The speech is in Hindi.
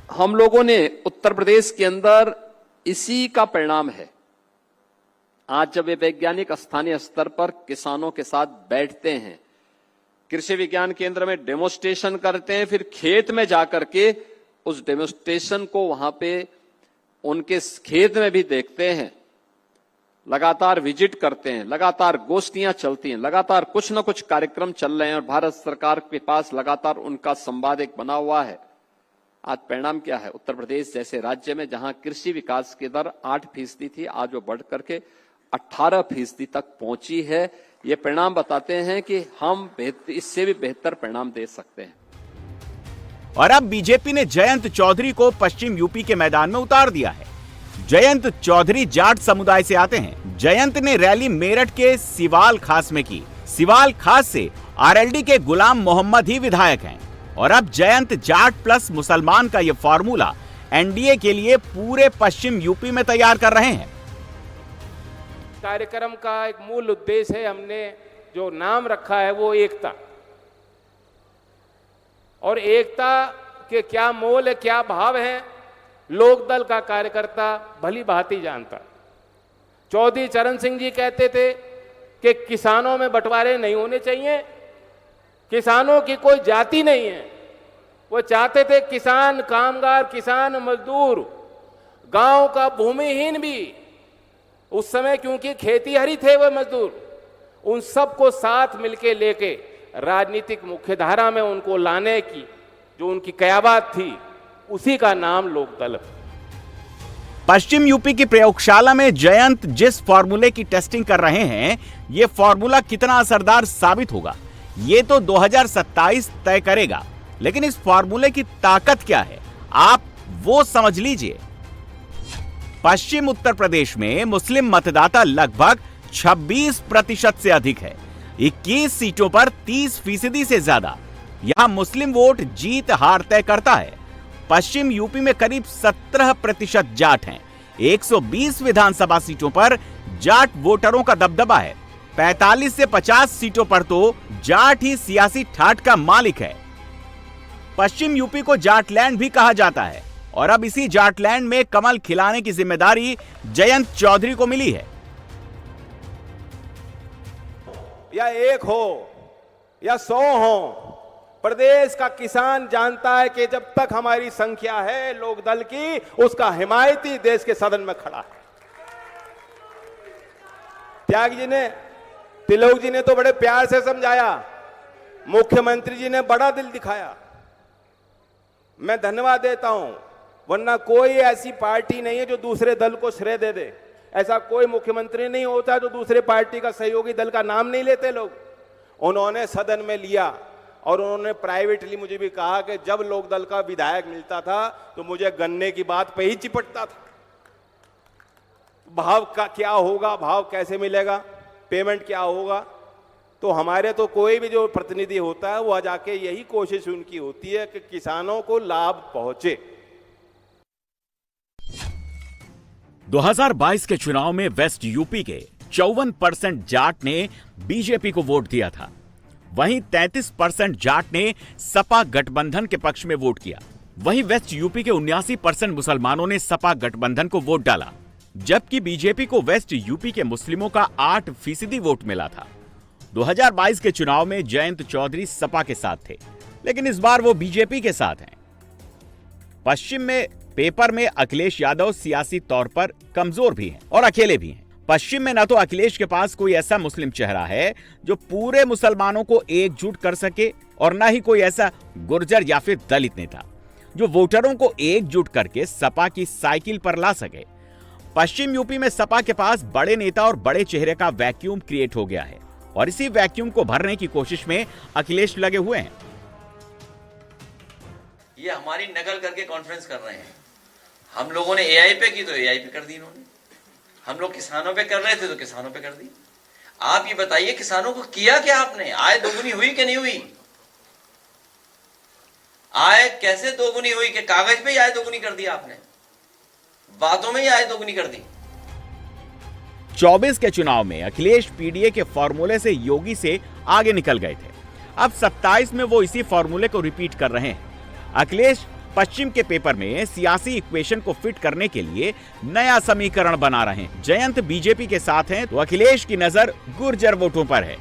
हम लोगों ने उत्तर प्रदेश के अंदर इसी का परिणाम है। आज जब ये वैज्ञानिक स्थानीय स्तर पर किसानों के साथ बैठते हैं, कृषि विज्ञान केंद्र में डेमोस्ट्रेशन करते हैं, फिर खेत में जाकर के उस डेमोस्ट्रेशन को वहां पे उनके खेत में भी देखते हैं, लगातार विजिट करते हैं, लगातार गोष्ठियां चलती हैं, लगातार कुछ न कुछ कार्यक्रम चल रहे हैं और भारत सरकार के पास लगातार उनका संवाद एक बना हुआ है। आज परिणाम क्या है? उत्तर प्रदेश जैसे राज्य में जहां कृषि विकास की दर 8% थी, आज वो बढ़ करके 18% तक पहुंची है। ये परिणाम बताते हैं कि हम इससे भी बेहतर परिणाम दे सकते हैं। और अब बीजेपी ने जयंत चौधरी को पश्चिम यूपी के मैदान में उतार दिया है। जयंत चौधरी जाट समुदाय से आते हैं। जयंत ने रैली मेरठ के सिवाल खास में की। सिवाल खास से आरएलडी के गुलाम मोहम्मद ही विधायक हैं। और अब जयंत जाट प्लस मुसलमान का ये फॉर्मूला एनडीए के लिए पूरे पश्चिम यूपी में तैयार कर रहे हैं। कार्यक्रम का एक मूल उद्देश्य है, हमने जो नाम रखा है वो एकता। और एकता के क्या मोल है, क्या भाव है, लोकदल का कार्यकर्ता भली भांति जानता। चौधरी चरण सिंह जी कहते थे कि किसानों में बंटवारे नहीं होने चाहिए, किसानों की कोई जाति नहीं है। वो चाहते थे किसान, कामगार, किसान, मजदूर, गांव का भूमिहीन भी, उस समय क्योंकि खेती हरी थे वो मजदूर, उन सबको साथ मिलके लेके राजनीतिक मुख्यधारा में उनको लाने की जो उनकी कयाबात थी, उसी का नाम लोकदल। पश्चिम यूपी की प्रयोगशाला में जयंत जिस फॉर्मूले की टेस्टिंग कर रहे हैं, ये फॉर्मूला कितना असरदार साबित होगा ये तो 2027 तय करेगा। लेकिन इस फॉर्मूले की ताकत क्या है, आप वो समझ लीजिए। पश्चिम उत्तर प्रदेश में मुस्लिम मतदाता लगभग 26% से अधिक है। 21 सीटों पर 30% से ज्यादा। यहां मुस्लिम वोट जीत हार तय करता है। पश्चिम यूपी में करीब 17% जाट हैं। 120 विधानसभा सीटों पर जाट वोटरों का दबदबा है। 45 से 50 सीटों पर तो जाट ही सियासी ठाठ का मालिक है। पश्चिम यूपी को जाटलैंड भी कहा जाता है और अब इसी जाटलैंड में कमल खिलाने की जिम्मेदारी जयंत चौधरी को मिली है। या 1 हो या 100 हो, प्रदेश का किसान जानता है कि जब तक हमारी संख्या है लोकदल की, उसका हिमायती देश के सदन में खड़ा है। त्याग जी ने, तिलक जी ने तो बड़े प्यार से समझाया, मुख्यमंत्री जी ने बड़ा दिल दिखाया, मैं धन्यवाद देता हूं। वरना कोई ऐसी पार्टी नहीं है जो दूसरे दल को श्रेय दे दे। ऐसा कोई मुख्यमंत्री नहीं होता जो दूसरे पार्टी का सहयोगी दल का नाम नहीं लेते लोग। उन्होंने सदन में लिया और उन्होंने प्राइवेटली मुझे भी कहा कि जब लोकदल का विधायक मिलता था तो मुझे गन्ने की बात पे ही चिपटता था। भाव का क्या होगा, भाव कैसे मिलेगा, पेमेंट क्या होगा। तो हमारे तो कोई भी जो प्रतिनिधि होता है वो जाके यही कोशिश उनकी होती है कि किसानों को लाभ पहुंचे। 2022 के चुनाव में वेस्ट यूपी के 54% जाट ने बीजेपी को वोट दिया था। वहीं 33% जाट ने सपा गठबंधन के पक्ष में वोट किया। वहीं वेस्ट यूपी के 79% मुसलमानों ने सपा गठबंधन को वोट डाला, जबकि बीजेपी को वेस्ट यूपी के मुस्लिमों का 8% वोट मिला था। 2022 के चुनाव में जयंत चौधरी सपा के साथ थे, लेकिन इस बार वो बीजेपी के साथ हैं। पश्चिम में पेपर में अखिलेश यादव सियासी तौर पर कमजोर भी हैं और अकेले भी हैं। पश्चिम में न तो अखिलेश के पास कोई ऐसा मुस्लिम चेहरा है जो पूरे मुसलमानों को एकजुट कर सके और न ही कोई ऐसा गुर्जर या फिर दलित नेता जो वोटरों को एकजुट करके सपा की साइकिल पर ला सके। पश्चिम यूपी में सपा के पास बड़े नेता और बड़े चेहरे का वैक्यूम क्रिएट हो गया है और इसी वैक्यूम को भरने की कोशिश में अखिलेश लगे हुए हैं। ये हमारी नकल करके कॉन्फ्रेंस कर रहे हैं। हम लोगों ने एआई पे की तो एआई पे कर दी इन्होंने। हम लोग किसानों पे कर रहे थे तो किसानों पे कर दी। आप ये बताइए किसानों को किया क्या आपने? आय दोगुनी हुई कि नहीं हुई? आय कैसे दोगुनी हुई कि कागज पे ही आय दोगुनी कर दी आपने, बातों में ही आय दोगुनी कर दी। 24 के चुनाव में अखिलेश पीडीए के फॉर्मूले से योगी से आगे निकल गए थे। अब 27 में वो इसी फॉर्मूले को रिपीट कर रहे हैं। अखिलेश पश्चिम के पेपर में सियासी इक्वेशन को फिट करने के लिए नया समीकरण बना रहे हैं। जयंत बीजेपी के साथ हैं तो अखिलेश की नजर गुर्जर वोटों पर है।